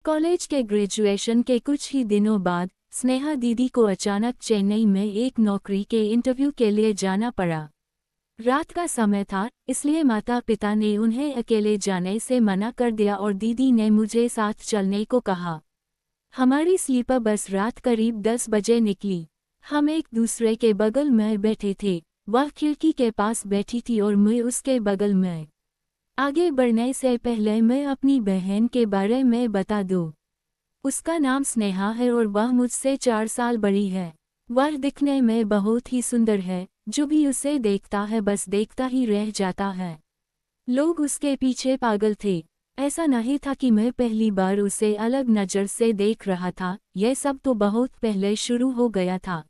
College के graduation के कुछ ही दिनों बाद स्नेहा दीदी को अचानक चेन्नई में एक नौकरी के इंटरव्यू के लिए जाना पड़ा। रात का समय था, इसलिए माता पिता ने उन्हें अकेले जाने से मना कर दिया और दीदी ने मुझे साथ चलने को कहा। हमारी स्लीपर बस रात करीब 10 बजे निकली। हम एक दूसरे के बगल में बैठे थे। वह खिड़की के पास बैठी थी और मैं उसके बगल में। आगे बढ़ने से पहले मैं अपनी बहन के बारे में बता दूं। उसका नाम स्नेहा है और वह मुझसे 4 साल बड़ी है। वह दिखने में बहुत ही सुंदर है, जो भी उसे देखता है बस देखता ही रह जाता है। लोग उसके पीछे पागल थे। ऐसा नहीं था कि मैं पहली बार उसे अलग नज़र से देख रहा था, यह सब तो बहुत पहले शुरू हो गया था।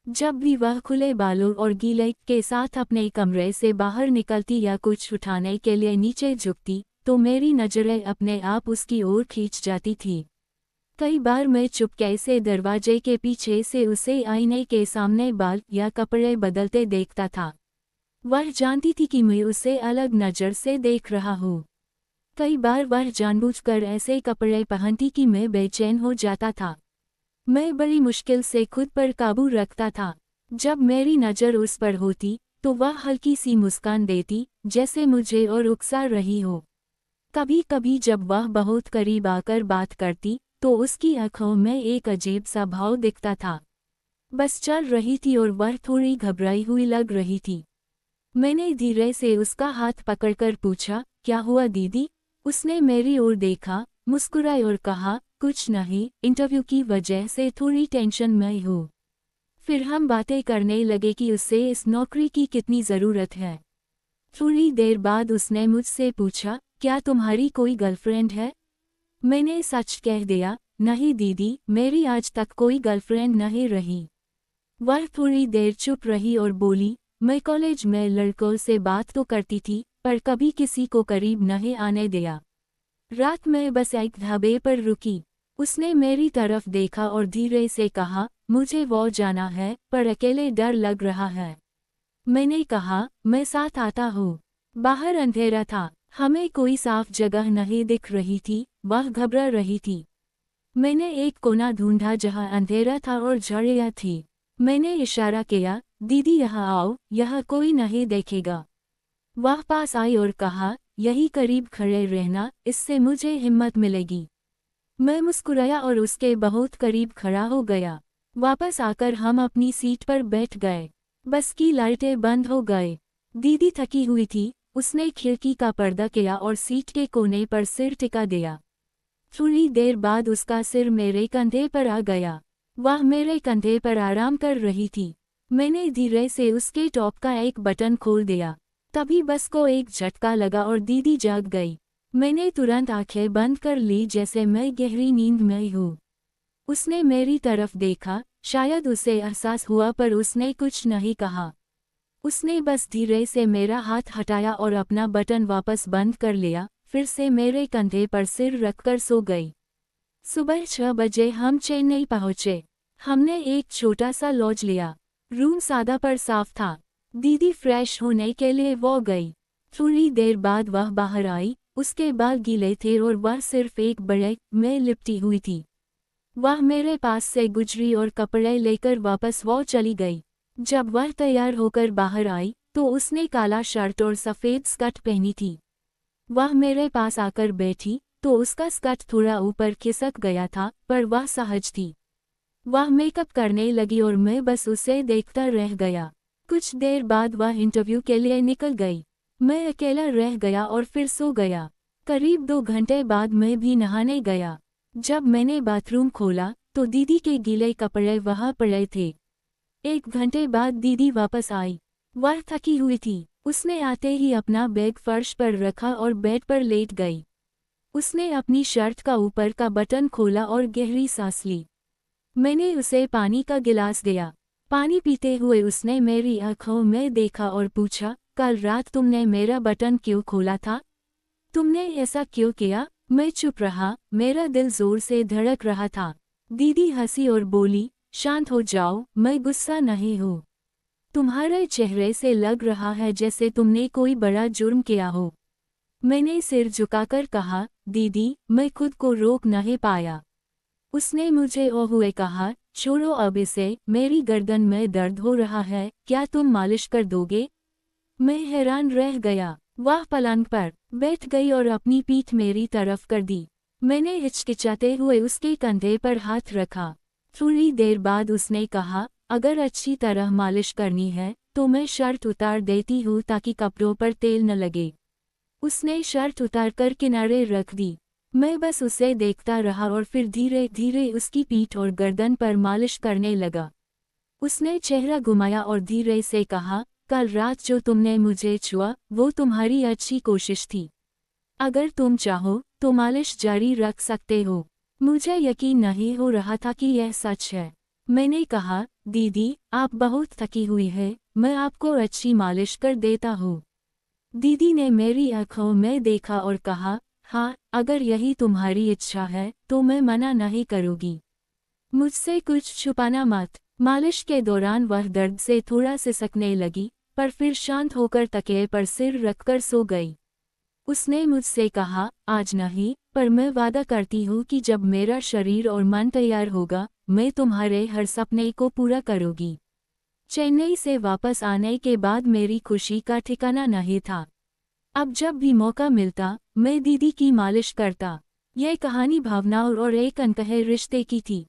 जब भी वह खुले बालों और गीले के साथ अपने कमरे से बाहर निकलती या कुछ उठाने के लिए नीचे झुकती, तो मेरी नज़रें अपने आप उसकी ओर खींच जाती थी। कई बार मैं चुपके से दरवाजे के पीछे से उसे आईने के सामने बाल या कपड़े बदलते देखता था। वह जानती थी कि मैं उसे अलग नज़र से देख रहा हूँ। कई बार वह जानबूझकर ऐसे कपड़े पहनती कि मैं बेचैन हो जाता था। मैं बड़ी मुश्किल से खुद पर काबू रखता था। जब मेरी नज़र उस पर होती, तो वह हल्की सी मुस्कान देती, जैसे मुझे और उकसा रही हो। कभी कभी जब वह बहुत करीब आकर बात करती, तो उसकी आंखों में एक अजीब सा भाव दिखता था। बस चल रही थी और वह थोड़ी घबराई हुई लग रही थी। मैंने धीरे से उसका हाथ पकड़कर पूछा, क्या हुआ दीदी? उसने मेरी ओर देखा, मुस्कुराई और कहा, कुछ नहीं, इंटरव्यू की वजह से थोड़ी टेंशन में हूँ। फिर हम बातें करने लगे कि उसे इस नौकरी की कितनी ज़रूरत है। थोड़ी देर बाद उसने मुझसे पूछा, क्या तुम्हारी कोई गर्लफ्रेंड है? मैंने सच कह दिया, नहीं दीदी, मेरी आज तक कोई गर्लफ्रेंड नहीं रही। वह थोड़ी देर चुप रही और बोली, मैं कॉलेज में लड़कों से बात तो करती थी, पर कभी किसी को करीब नहीं आने दिया। रात में बस एक ढाबे पर रुकी। उसने मेरी तरफ देखा और धीरे से कहा, मुझे वो जाना है, पर अकेले डर लग रहा है। मैंने कहा, मैं साथ आता हूँ। बाहर अंधेरा था, हमें कोई साफ जगह नहीं दिख रही थी, वह घबरा रही थी। मैंने एक कोना ढूंढा जहाँ अंधेरा था और झाड़ियाँ थी। मैंने इशारा किया, दीदी यहाँ आओ, यहाँ कोई नहीं देखेगा। वह पास आई और कहा, यही करीब खड़े रहना, इससे मुझे हिम्मत मिलेगी। मैं मुस्कुराया और उसके बहुत करीब खड़ा हो गया। वापस आकर हम अपनी सीट पर बैठ गए। बस की लाइटें बंद हो गए। दीदी थकी हुई थी, उसने खिड़की का पर्दा किया और सीट के कोने पर सिर टिका दिया। थोड़ी देर बाद उसका सिर मेरे कंधे पर आ गया। वह मेरे कंधे पर आराम कर रही थी। मैंने धीरे से उसके टॉप का एक बटन खोल दिया। तभी बस को एक झटका लगा और दीदी जाग गई। मैंने तुरंत आंखें बंद कर ली जैसे मैं गहरी नींद में हूँ। उसने मेरी तरफ देखा, शायद उसे एहसास हुआ पर उसने कुछ नहीं कहा। उसने बस धीरे से मेरा हाथ हटाया और अपना बटन वापस बंद कर लिया, फिर से मेरे कंधे पर सिर रखकर सो गई। सुबह 6 बजे हम चेन्नई पहुँचे। हमने एक छोटा सा लॉज लिया। रूम सादा पर साफ था। दीदी फ्रेश होने के लिए वो गई। थोड़ी देर बाद वह बाहर आई, उसके बाल गीले थे और वह सिर्फ एक बड़े में लिपटी हुई थी। वह मेरे पास से गुजरी और कपड़े लेकर वापस वो चली गई। जब वह तैयार होकर बाहर आई, तो उसने काला शर्ट और सफ़ेद स्कर्ट पहनी थी। वह मेरे पास आकर बैठी, तो उसका स्कर्ट थोड़ा ऊपर खिसक गया था, पर वह सहज थी। वह मेकअप करने लगी और मैं बस उसे देखता रह गया। कुछ देर बाद वह इंटरव्यू के लिए निकल गई। मैं अकेला रह गया और फिर सो गया। करीब 2 घंटे बाद मैं भी नहाने गया। जब मैंने बाथरूम खोला, तो दीदी के गीले कपड़े वहाँ पड़े थे। 1 घंटे बाद दीदी वापस आई। वह थकी हुई थी। उसने आते ही अपना बैग फर्श पर रखा और बेड पर लेट गई। उसने अपनी शर्ट का ऊपर का बटन खोला और गहरी सांस ली। मैंने उसे पानी का गिलास दिया। पानी पीते हुए उसने मेरी आंखों में देखा और पूछा, कल रात तुमने मेरा बटन क्यों खोला था? तुमने ऐसा क्यों किया? मैं चुप रहा, मेरा दिल जोर से धड़क रहा था। दीदी हंसी और बोली, शांत हो जाओ, मैं गुस्सा नहीं हूँ। तुम्हारे चेहरे से लग रहा है जैसे तुमने कोई बड़ा जुर्म किया हो। मैंने सिर झुकाकर कहा, दीदी, मैं खुद को रोक नहीं पाया। उसने मुझे ओ हुए कहा, छोड़ो अब इसे, मेरी गर्दन में दर्द हो रहा है, क्या तुम मालिश कर दोगे? मैं हैरान रह गया। वह पलंग पर बैठ गई और अपनी पीठ मेरी तरफ कर दी। मैंने हिचकिचाते हुए उसके कंधे पर हाथ रखा। थोड़ी देर बाद उसने कहा, अगर अच्छी तरह मालिश करनी है तो मैं शर्ट उतार देती हूँ ताकि कपड़ों पर तेल न लगे। उसने शर्ट उतारकर किनारे रख दी। मैं बस उसे देखता रहा और फिर धीरे धीरे उसकी पीठ और गर्दन पर मालिश करने लगा। उसने चेहरा घुमाया और धीरे से कहा, कल रात जो तुमने मुझे छुआ वो तुम्हारी अच्छी कोशिश थी। अगर तुम चाहो तो मालिश जारी रख सकते हो। मुझे यकीन नहीं हो रहा था कि यह सच है। मैंने कहा, दीदी, आप बहुत थकी हुई है, मैं आपको अच्छी मालिश कर देता हूँ। दीदी ने मेरी आंखों में देखा और कहा, हाँ, अगर यही तुम्हारी इच्छा है तो मैं मना नहीं करूँगी। मुझसे कुछ छुपाना मत। मालिश के दौरान वह दर्द से थोड़ा सिसकने लगी, पर फिर शांत होकर तकिए पर सिर रखकर सो गई। उसने मुझसे कहा, आज नहीं, पर मैं वादा करती हूँ कि जब मेरा शरीर और मन तैयार होगा, मैं तुम्हारे हर सपने को पूरा करूँगी। चेन्नई से वापस आने के बाद मेरी खुशी का ठिकाना नहीं था। अब जब भी मौका मिलता, मैं दीदी की मालिश करता। यह कहानी भावनाओं और एक अनकहे रिश्ते की थी।